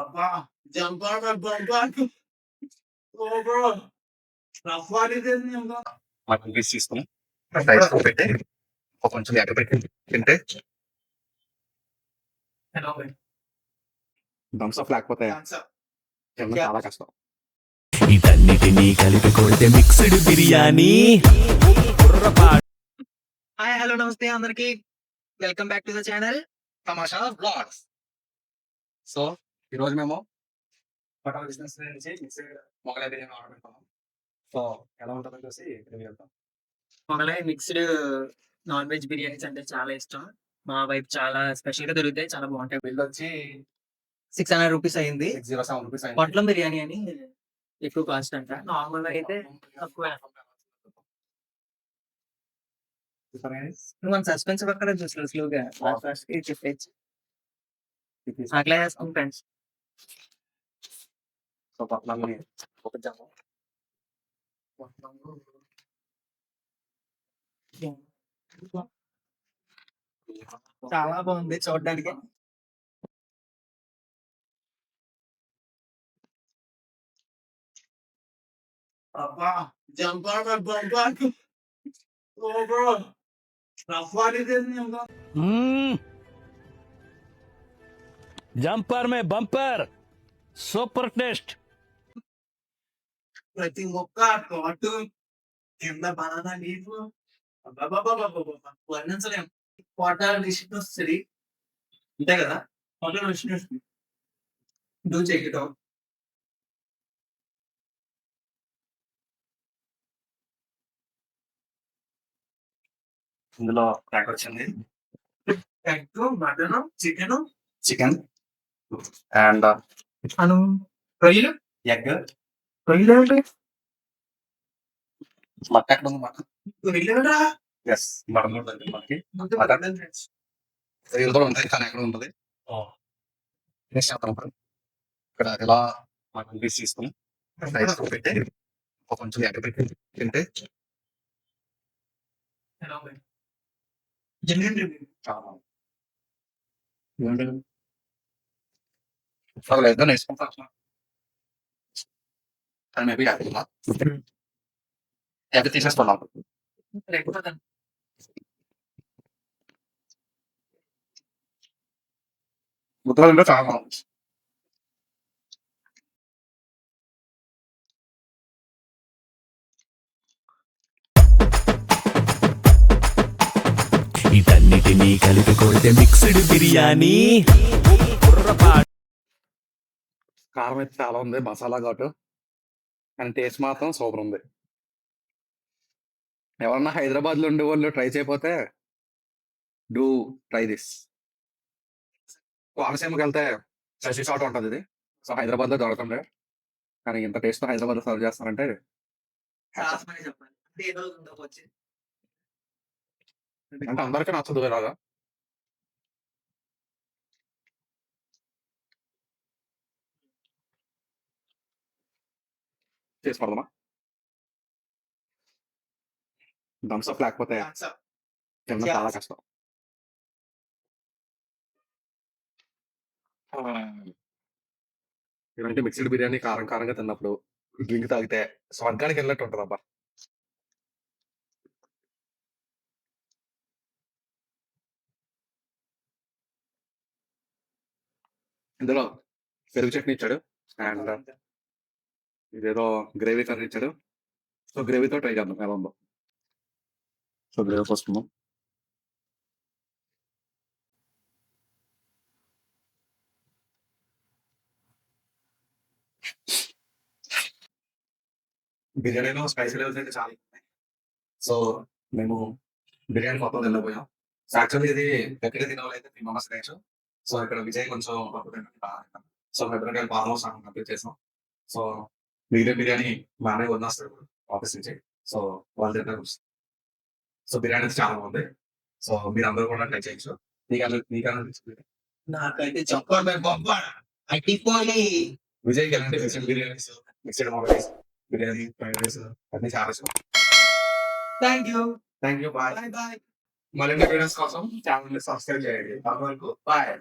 అబ్బా! జంపాక బంపాకు ఓహో! రఫ్ఫాడిదేంది అబ్బా! మటన్ పీస్ తీసుకొని రైస్‌లో పెట్టి కొంచెం ఎగబెట్టి తింటే ఎలా ఉంది? థమ్స్ అప్ లేకపోతే థమ్స్ అప్. తినడం చాలా కష్టం. వీటన్నిటినీ కలిపి కొడితే మిక్స్డ్ బిర్యానీ. హాయ్, హలో, నమస్తే అందరికి. Welcome back to the channel తమాషా వ్లాగ్స్. సో ఈరోజు మేము హోటల్ బిజినెస్ నుంచి మిక్స్డ్ మొగలై బిర్యానీ ఆర్డర్ పెట్టుకున్నాం. సో ఎలా ఉంటుందో చూసి రివ్యూ చేద్దాం. Mughlai mixed non veg biryanis అంటే చాలా ఇష్టం. మా వైపు చాలా స్పెషల్ గా దొరుకుతాయి, చాలా బాగుంటాయి. బిల్ వచ్చి 600 రూపీస్ అయింది. 607 రూపీస్ అయింది. పొట్లం బిర్యానీ అని ఎక్కువ కాస్ట్ అంట, నార్మల్ అయితే తక్కువ. నువ్వు సస్పెన్స్ పక్కన చూసిన స్లోగా ఫాస్ట్ చెప్పేసి అట్లా చేస్తాం ఫ్రెండ్స్. సో పట్నాన్ని చూపించాము. చాలా బాగుంది చూడడానికి. అబ్బా! జంపాక బంపాకు ఓహో! రఫ్ఫాడిదేంది అబ్బా! జంపర్ మే బంపర్ సూపర్ టేస్ట్. ప్రతి మొక్క తోట కింద బనానా లీఫ్ అబ్బబ్బబ్బబ్బబ్బబ్బ! వర్ణించలేం. వాటర్ డిష్ వస్తది అంతే కదా. వాటర్ డిష్ వస్తుంది. Do check it out. ఇందులో ప్యాక్ వచ్చింది egg, mutton, chicken, chicken and అను రొయ్యలు. ఎగ్. రొయ్యలు ఏంటి? మటన్ ఎక్కడ ఉంది? మటన్ రొయ్యలేరా? ఎస్, మటన్ కూడా ఉంది మనకి. Mutton friends. రొయ్యలు కూడా ఉంటాయి కానీ ఎక్కడ ఉంటుంది ఫినిష్ చేద్దాం ఇప్పుడు. ఇక్కడ ఇలా మటన్ పీస్ తీసుకొని రైస్‌లో పెట్టి కొంచెం ఎగబెట్టి తింటే ఎలా ఉంది? Genuine review. చాలా ఏమంటారు? అసలు ఏదో నేర్చుకుంటా కానీ మేబీ యాభై తీసేస్తున్నాం. లేకపోతే ముద్దలు చాలా బాగుంది. వీటన్నిటినీ కలిపి కొడితే మిక్స్డ్ బిర్యానీ. కారం అయితే చాలా ఉంది, మసాలా ఘాటు, కానీ టేస్ట్ మాత్రం సూపర్ ఉంది. ఎవరన్నా హైదరాబాద్లో ఉండే వాళ్ళు ట్రై చేయకపోతే డూ ట్రై దిస్. కోనసీమకి వెళ్తే శశి షాట్ ఉంటుంది ఇది. సో హైదరాబాద్లో దొరకండి, కానీ ఇంత టేస్ట్ హైదరాబాద్లో సర్వ్ చేస్తారంటే సాహసమని చెప్పాలి. అంటే ఏ రోజు ఉందో వచ్చి అంటే అందరికీ నచ్చదు ఇలాగా. చేసి పడదామా? థమ్స్ అప్ లేకపోతే థమ్స్ అప్. తినడం చాలా కష్టం. ఇలాంటి మిక్స్డ్ బిర్యానీ కారం కారంగా తిన్నప్పుడు డ్రింక్ తాగితే స్వర్గానికి వెళ్ళినట్టు ఉంటుంది అబ్బా. ఇందులో పెరుగు చట్నీ ఇచ్చాడు అండ్ ఇదేదో గ్రేవీ కర్రీ ఇచ్చాడు. సో గ్రేవీతో ట్రై చేద్దాం ఎలా ఉందో. సో గ్రేవీ పోసుకుందాం. బిర్యానీలో స్పైసీ లెవెల్స్ అయితే చాలా ఉన్నాయి. సో మేము బిర్యానీ మొత్తం తినలేకపోయాం. సో యాక్చువల్లీ ఇది గట్టిగా తినాలైతే 3 మెంబర్స్ తినచ్చు. సో ఇక్కడ విజయ్ కొంచెం పప్పు తినడానికి బాగా తింటాం. సో మేము ఆల్మోస్ట్ కంప్లీట్ చేసాం. సో మిగిలిన బిర్యానీ మా అన్నయ్య వదిలేస్తాడు ఆఫీస్ నుంచి. సో వాళ్ళు తింటారు. సో బిర్యానీ అయితే చాలా బాగుంది. సో మీరందరూ కూడా ట్రై చేయొచ్చు. నీకన్నా నాకైతే చెప్పండి బాబా అట్టిపోయి. విజయ్కి ఎలాంటి మిక్స్డ్ బిర్యానీస్, మిక్స్డ్ మామూలీస్, బిర్యానీ, ఫ్రైడ్ రైస్ అన్ని చాలా ఇష్టం. Thank you. Thank you. Bye. Bye bye. మరిన్ని వీడియోస్ కోసం ఛానల్ ని సబ్స్క్రైబ్ చేయండి. అంతవరకు బాయ్.